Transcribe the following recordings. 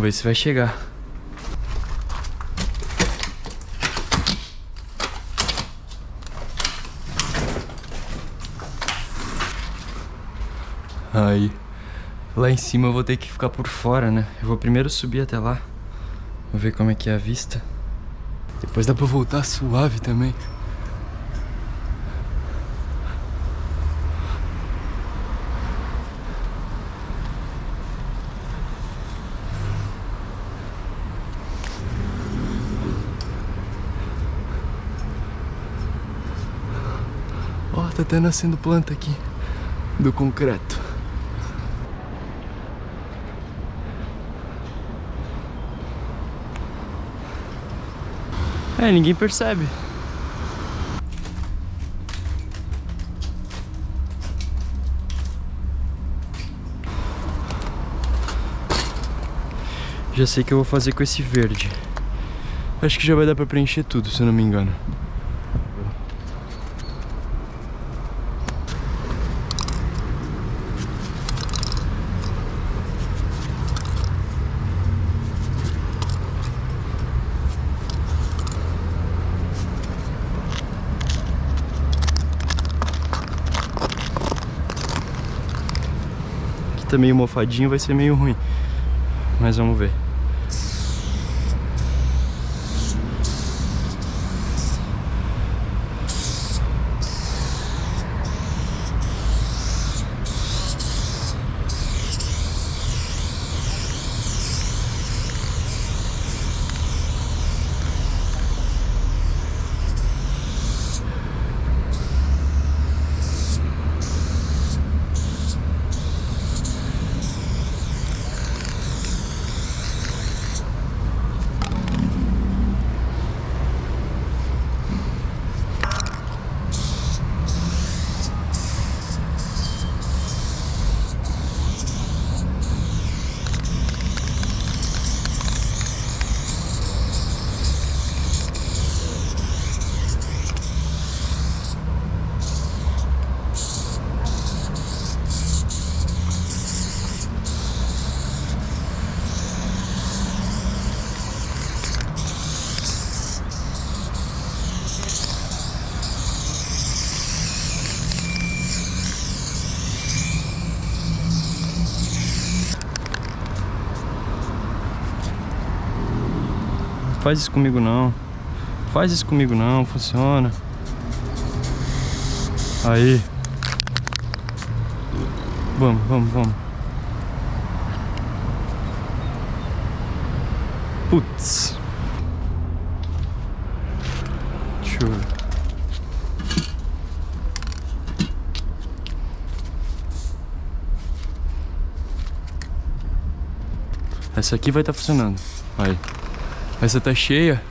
ver se vai chegar. Aí, lá em cima eu vou ter que ficar por fora, né? Eu vou primeiro subir até lá. Vou ver como é que é a vista. Depois dá pra voltar suave também. Ó, tá até nascendo planta aqui do concreto. É, ninguém percebe. Já sei o que eu vou fazer com esse verde. Acho que já vai dar pra preencher tudo, se eu não me engano. Aqui tá meio mofadinho, vai ser meio ruim. Mas vamos ver. Faz isso comigo não. Faz isso comigo não, funciona. Aí. Vamos, vamos, vamos. Putz. Deixa eu ver. Essa aqui vai estar funcionando. Aí. Essa tá cheia.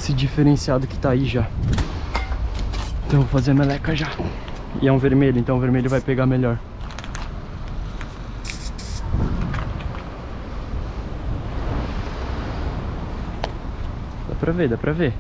esse diferenciado que tá aí já. Então eu vou fazer a meleca já. E é um vermelho, então o vermelho vai pegar melhor. Dá pra ver, dá pra ver.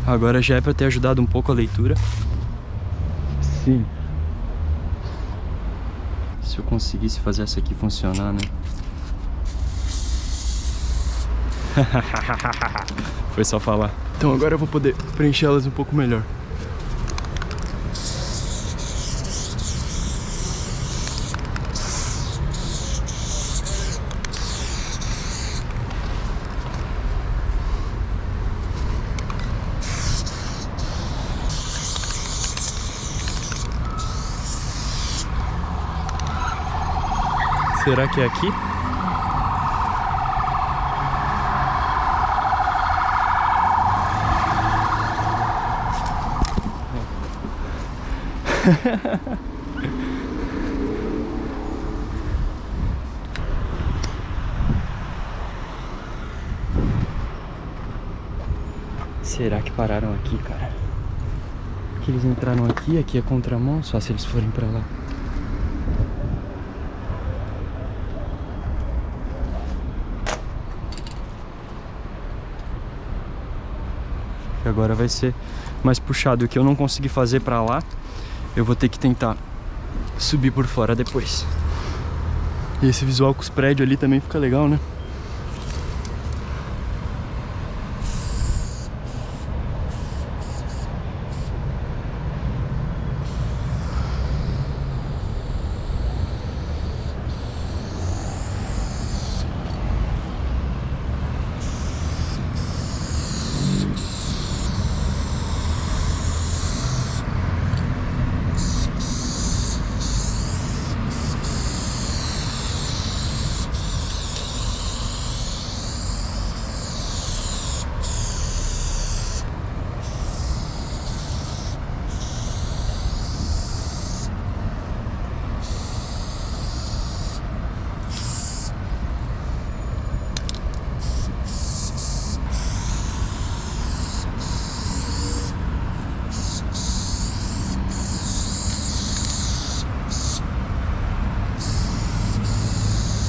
Agora já é pra ter ajudado um pouco a leitura. Sim. Se eu conseguisse fazer essa aqui funcionar, né? Foi só falar. Então agora eu vou poder preencher elas um pouco melhor. Será que é aqui? Será que pararam aqui, cara? Que eles entraram aqui, aqui é contramão, só se eles forem pra lá. Agora vai ser mais puxado. O que eu não consegui fazer pra lá, eu vou ter que tentar subir por fora depois. E esse visual com os prédios ali também fica legal, né?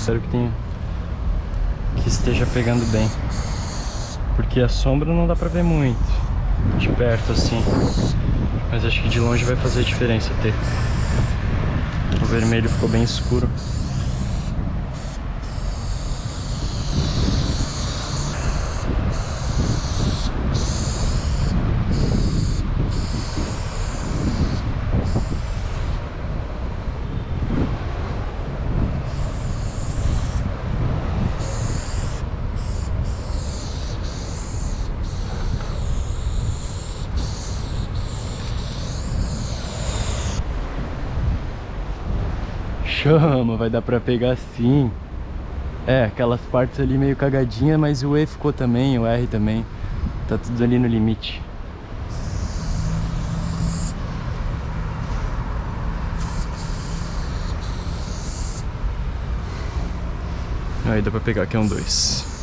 Espero que esteja pegando bem, porque a sombra não dá pra ver muito de perto assim, mas acho que de longe vai fazer diferença ter. O vermelho ficou bem escuro. Chama, vai dar pra pegar sim. É, aquelas partes ali meio cagadinha, mas o E ficou também, o R também. Tá tudo ali no limite. Aí dá pra pegar, aqui é um 2.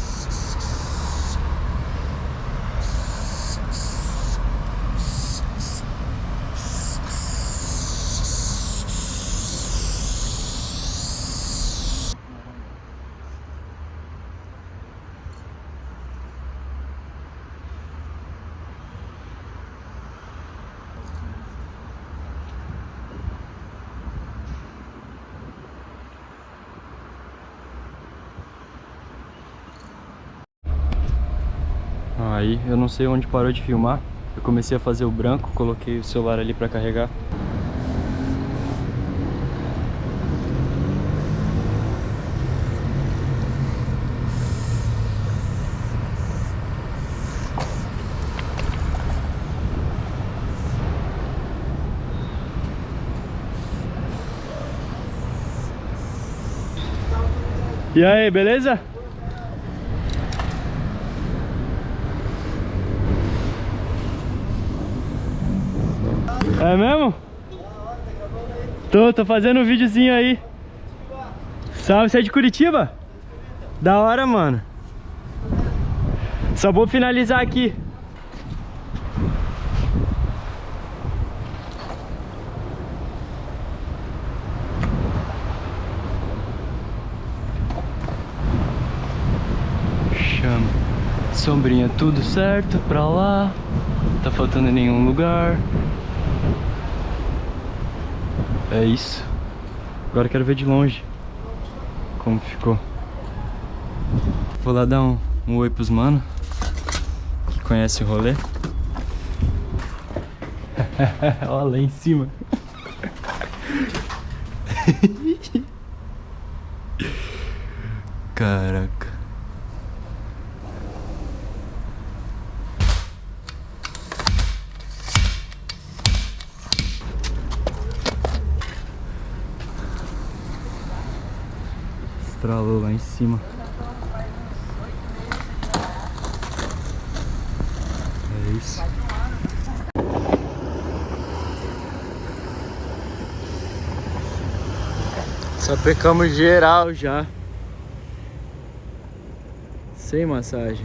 Aí eu não sei onde parou de filmar. Eu comecei a fazer o branco, coloquei o celular ali pra carregar. E aí, beleza? É mesmo? Tô fazendo um videozinho aí. Salve, você é de Curitiba? Da hora, mano. Só vou finalizar aqui. Chama. Sombrinha, tudo certo pra lá. Tá faltando em nenhum lugar. É isso. Agora eu quero ver de longe como ficou. Vou lá dar um oi pros mano que conhece o rolê. Olha lá em cima. Caraca. Estralou lá em cima. É isso. Sapecamos geral já. Sem massagem.